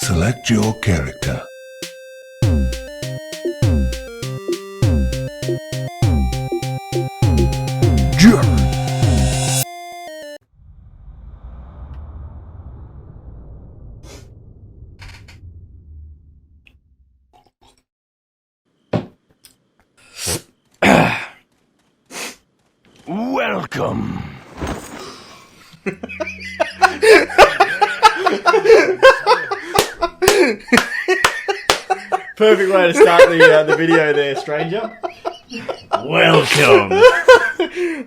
Select your character. Jump! Welcome. Perfect way to start the video there, stranger. Welcome.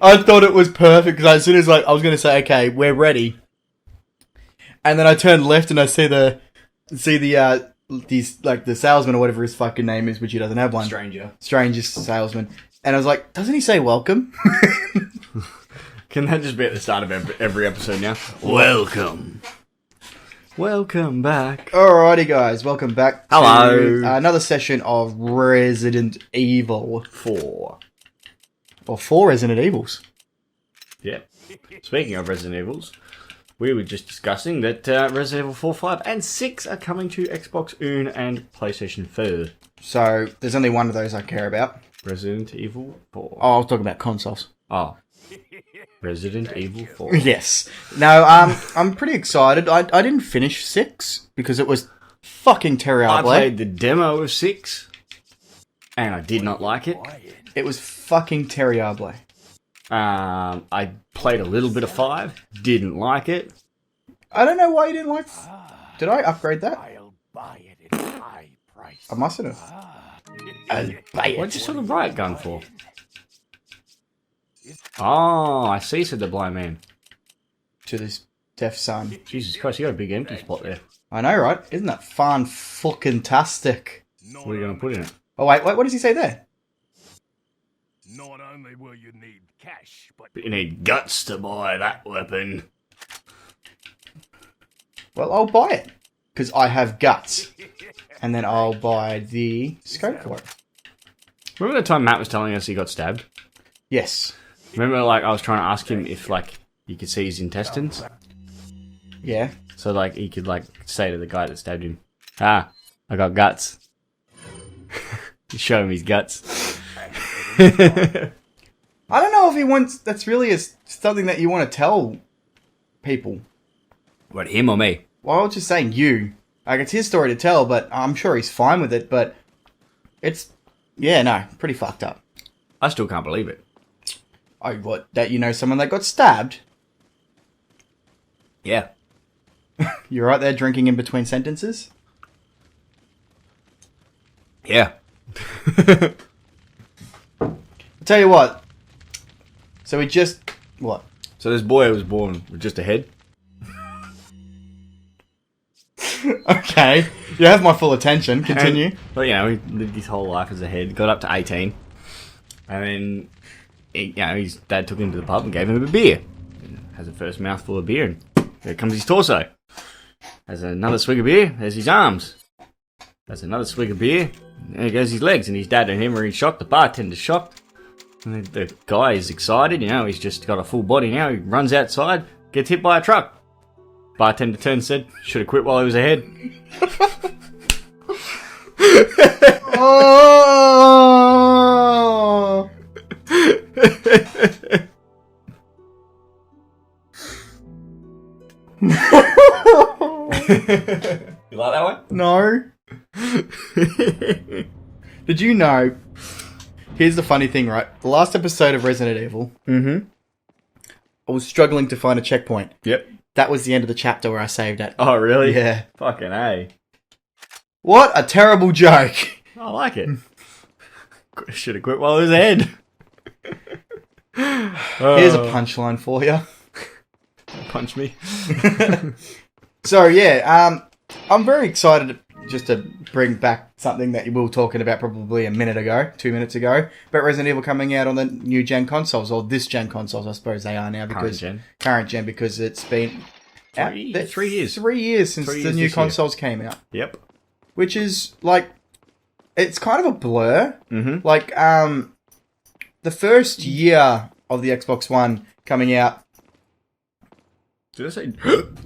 I thought it was perfect because as soon as I was going to say, okay, we're ready, and then I turned left and I see the salesman or whatever his fucking name is, which he doesn't have one. Stranger salesman. And I was like, doesn't he say welcome? Can that just be at the start of every episode now? Welcome. Welcome back. Alrighty, guys, welcome back Hello. to another session of Resident Evil 4. or 4 Resident Evils. Yeah. Speaking of Resident Evils, we were just discussing that Resident Evil 4, 5, and 6 are coming to Xbox One and PlayStation 4. So there's only one of those I care about. Resident Evil 4. Oh, I was talking about consoles. Oh. Resident Evil 4. Yes. No, I'm pretty excited. I didn't finish 6 because it was fucking terrible. I played the demo of 6, and I did not like it. It was fucking terrible. I played a little bit of 5, didn't like it. I don't know why you didn't like. Did I upgrade that? I'll buy it at a high price. I mustn't have. I'll buy it. What'd you sort of riot gun for? Oh, I see, said the blind man. To this deaf son. Jesus Christ, you got a big empty spot there. I know, right? Isn't that fun fucking tastic? What are you going to put in it? Oh wait, what does he say there? Not only will you need cash, but You need guts to buy that weapon. Well, I'll buy it because I have guts, and then I'll buy the scope for it. Remember the time Matt was telling us he got stabbed? Yes. Remember, like, I was trying to ask him if, like, you could see his intestines? Yeah. So, like, he could, like, say to the guy that stabbed him, I got guts. Show him his guts. I don't know if he wants. That's really something that you want to tell people. What, him or me? Well, I was just saying you. Like, it's his story to tell, but I'm sure he's fine with it. But it's pretty fucked up. I still can't believe it. Oh, what? That you know someone that got stabbed? Yeah. You're right there drinking in between sentences? Yeah. I'll tell you what. So we just... What? So this boy was born with just a head? Okay. You have my full attention. Continue. Well, you know, he lived his whole life as a head, got up to 18, and then, his dad took him to the pub and gave him a beer. Has a first mouthful of beer, and there comes his torso. Has another swig of beer, there's his arms. Has another swig of beer, and there goes his legs, and his dad and him are in shock, the bartender's shocked. And the guy is excited, he's just got a full body now, he runs outside, gets hit by a truck. Bartender turned and said, should have quit while he was ahead. Oh! You like that one? No. Did you know? Here's the funny thing, right? The last episode of Resident Evil, I was struggling to find a checkpoint. Yep. That was the end of the chapter where I saved it. Oh, really? Yeah. Fucking A. What a terrible joke. I like it. Should have quit while he was ahead. Here's a punchline for you. Punch me. So, yeah, I'm very excited just to bring back something that we were talking about probably 2 minutes ago, about Resident Evil coming out on the new gen consoles, or this gen consoles, I suppose they are now, because current gen, because it's been 3 years. 3 years since 3 the years new this year. consoles came out. Yep. Which is like, it's kind of a blur. Mm-hmm. Like, the first year of the Xbox One coming out, Did I say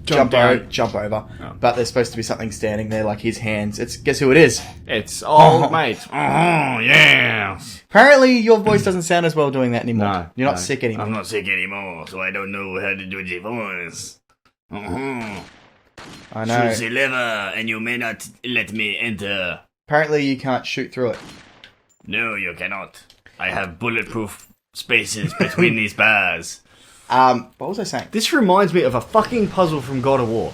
jump down? over. Oh. But there's supposed to be something standing there, like his hands. Guess who it is? It's old mate. Oh, yeah. Apparently, your voice doesn't sound as well doing that anymore. No, You're not no. sick anymore. I'm not sick anymore, so I don't know how to do the voice. I know. Choose the lever, and you may not let me enter. Apparently, you can't shoot through it. No, you cannot. I have bulletproof spaces between these bars. What was I saying? This reminds me of a fucking puzzle from God of War.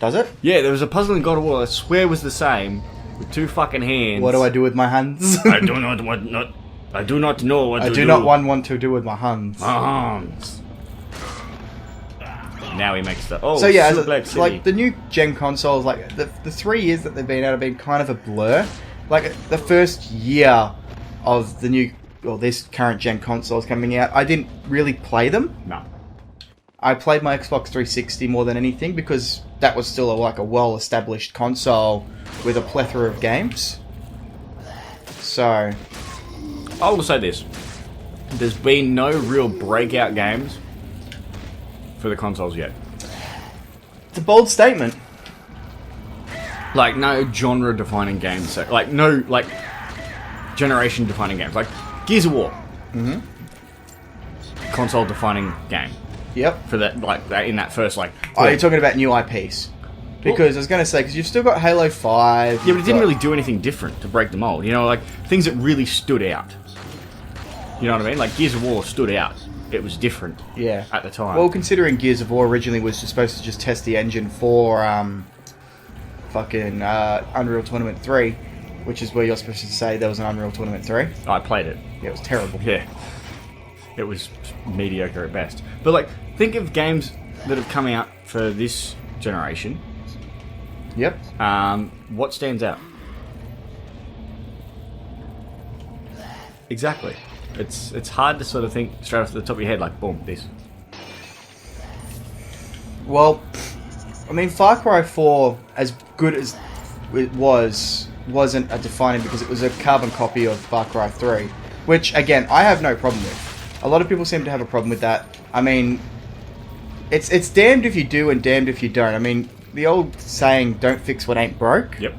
Does it? Yeah, there was a puzzle in God of War I swear was the same, with two fucking hands. What do I do with my hands? I do not want not. I do not know what I to do not want to do with my hands. Hands. Now he makes the So yeah, Suplex City. like the new gen consoles, like the 3 years that they've been out have been kind of a blur. Like the first year of the new, well, this current gen consoles coming out, I didn't really play them. No. I played my Xbox 360 more than anything because that was still a well-established console with a plethora of games. So, I will say this: there's been no real breakout games for the consoles yet. it's a bold statement. Like no genre-defining games. So, like no like generation-defining games. Like Gears of War. Mm-hmm. Console-defining game Yep. for that. Like that in that first like. Oh, you're talking about new IPs. Because I was going to say, because you've still got Halo 5. Yeah, but it didn't really do anything different to break the mold. You know, like things that really stood out. You know what I mean? Like Gears of War stood out. It was different. Yeah. At the time. Well, considering Gears of War originally was supposed to just test the engine for Unreal Tournament 3, which is where you're supposed to say there was an Unreal Tournament 3. I played it. Yeah, it was terrible. Yeah. It was mediocre at best. But like, think of games that have come out for this generation. Yep. What stands out? Exactly. It's hard to sort of think straight off the top of your head, like, boom, this. Well, I mean, Far Cry 4, as good as it wasn't a defining because it was a carbon copy of Far Cry 3, which, again, I have no problem with. A lot of people seem to have a problem with that. I mean, it's damned if you do and damned if you don't. I mean, the old saying, don't fix what ain't broke. Yep.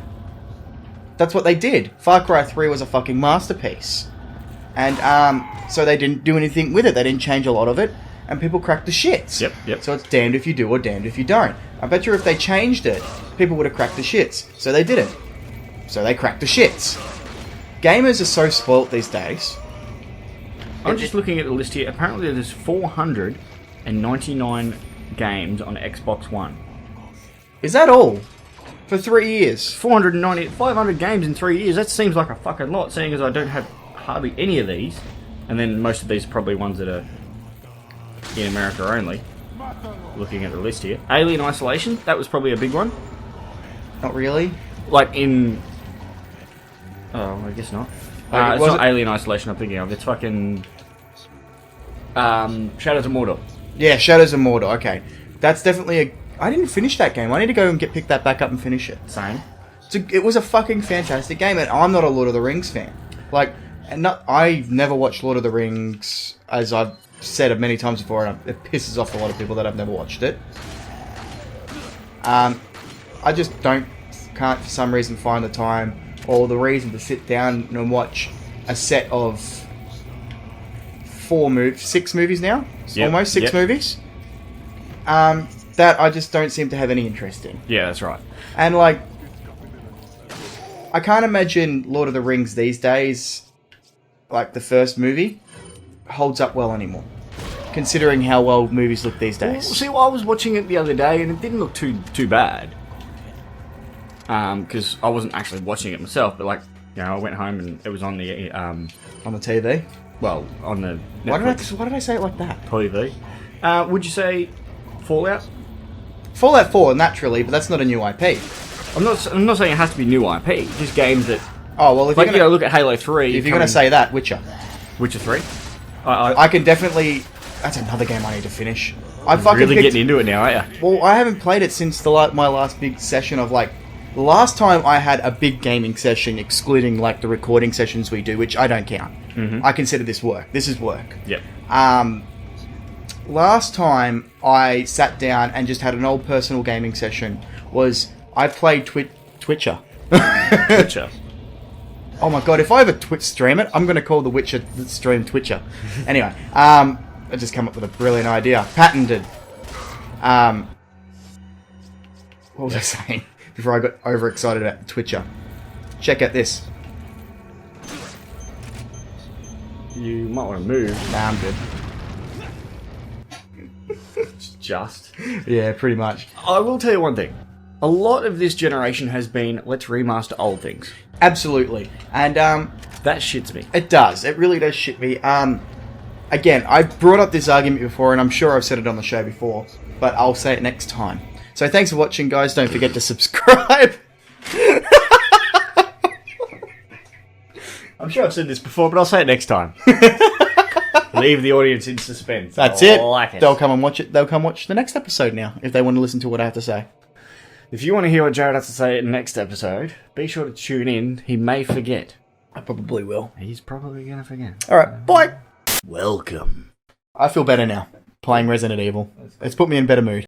That's what they did. Far Cry 3 was a fucking masterpiece. And so they didn't do anything with it. They didn't change a lot of it. And people cracked the shits. Yep. So it's damned if you do or damned if you don't. I bet you if they changed it, people would have cracked the shits. So they didn't. So they cracked the shits. Gamers are so spoilt these days. I'm just looking at the list here. Apparently there's 499 games on Xbox One. Is that all? For 3 years? 500 games in 3 years. That seems like a fucking lot, seeing as I don't have hardly any of these. And then most of these are probably ones that are in America only. Looking at the list here. Alien Isolation, that was probably a big one. Not really. Like in... Oh, I guess not. Like, it's was not it- Alien Isolation I'm thinking of. It's fucking... Shadows of Mordor. Yeah, Shadows of Mordor. Okay. That's definitely a... I didn't finish that game. I need to go and pick that back up and finish it. Same. It was a fucking fantastic game, and I'm not a Lord of the Rings fan. Like, I've never watched Lord of the Rings, as I've said it many times before, and it pisses off a lot of people that have never watched it. I just can't for some reason find the time or the reason to sit down and watch a set of 6 movies now? Yep, Almost 6 yep. movies. That I just don't seem to have any interest in. Yeah, that's right. And, like, I can't imagine Lord of the Rings these days, like the first movie, holds up well anymore. Considering how well movies look these Well, days. see, I was watching it the other day, and it didn't look too bad. Because I wasn't actually watching it myself, but, like, you know, I went home and it was on the, On the TV. well, on the Why Netflix did I say it like that? TV. Would you say Fallout? Fallout 4, naturally, but that's not a new IP. I'm not saying it has to be new IP, just games that... Oh, well, if Like, you're you know, gonna, look at Halo 3. if you're gonna say that, Witcher. Witcher 3? I can definitely... That's another game I need to finish. I fucking Really picked, getting into it now, aren't you? Well, I haven't played it since my last big session of, like... The last time I had a big gaming session, excluding, like, the recording sessions we do, which I don't count. Mm-hmm. I consider this work. This is work. Yep. last time I sat down and just had an old personal gaming session was I played Twitcher. Twitcher. Oh my god, if I ever Twitch stream it, I'm going to call the Witcher stream Twitcher. Anyway, I just come up with a brilliant idea. Patented. What was I saying before I got overexcited about Twitcher? Check out this. You might want to move. Nah, I'm good. Just. Yeah, pretty much. I will tell you one thing. A lot of this generation has been, let's remaster old things. Absolutely. And That shits me. it does. It really does shit me. Again, I brought up this argument before, and I'm sure I've said it on the show before, but I'll say it next time. So thanks for watching, guys. Don't forget to subscribe. I'm sure I've said this before, but I'll say it next time. Leave the audience in suspense. That's I it. like it. They'll come and watch it. They'll come watch the next episode now if they want to listen to what I have to say. If you want to hear what Jared has to say in the next episode, be sure to tune in. He may forget. I probably will. He's probably going to forget. All right, bye. Welcome. I feel better now playing Resident Evil. It's put me in a better mood.